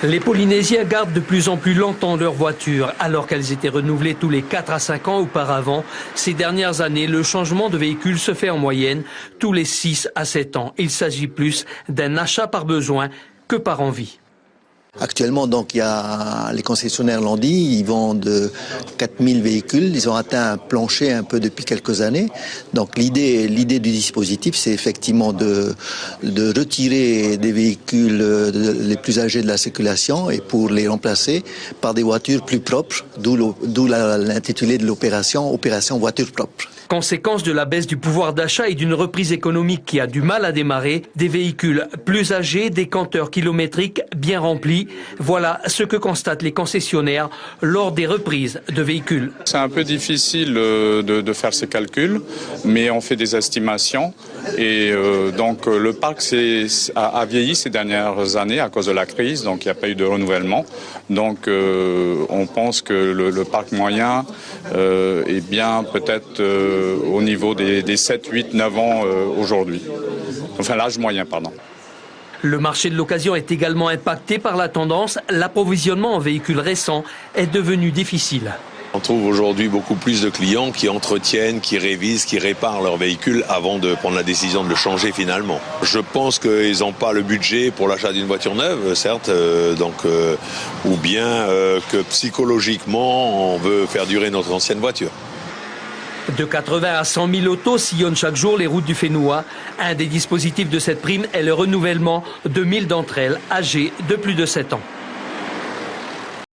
Les Polynésiens gardent de plus en plus longtemps leurs voitures, alors qu'elles étaient renouvelées tous les 4 à 5 ans auparavant. Ces dernières années, le changement de véhicule se fait en moyenne tous les 6 à 7 ans. Il s'agit plus d'un achat par besoin que par envie. Actuellement, donc, les concessionnaires l'ont dit, ils vendent 4000 véhicules. Ils ont atteint un plancher un peu depuis quelques années. Donc, l'idée du dispositif, c'est effectivement de retirer des véhicules les plus âgés de la circulation et pour les remplacer par des voitures plus propres, d'où l'intitulé de l'opération, opération voiture propre. Conséquence de la baisse du pouvoir d'achat et d'une reprise économique qui a du mal à démarrer, des véhicules plus âgés, des compteurs kilométriques bien remplis. Voilà ce que constatent les concessionnaires lors des reprises de véhicules. C'est un peu difficile de faire ces calculs, mais on fait des estimations. Et donc le parc a vieilli ces dernières années à cause de la crise, donc il n'y a pas eu de renouvellement. Donc on pense que le parc moyen est bien peut-être au niveau des 7, 8, 9 ans aujourd'hui. Enfin l'âge moyen, pardon. Le marché de l'occasion est également impacté par la tendance. L'approvisionnement en véhicules récents est devenu difficile. On trouve aujourd'hui beaucoup plus de clients qui entretiennent, qui révisent, qui réparent leur véhicule avant de prendre la décision de le changer finalement. Je pense qu'ils n'ont pas le budget pour l'achat d'une voiture neuve, certes, ou bien que psychologiquement on veut faire durer notre ancienne voiture. De 80 à 100 000 autos sillonnent chaque jour les routes du Fénois. Un des dispositifs de cette prime est le renouvellement de 1000 d'entre elles âgées de plus de 7 ans.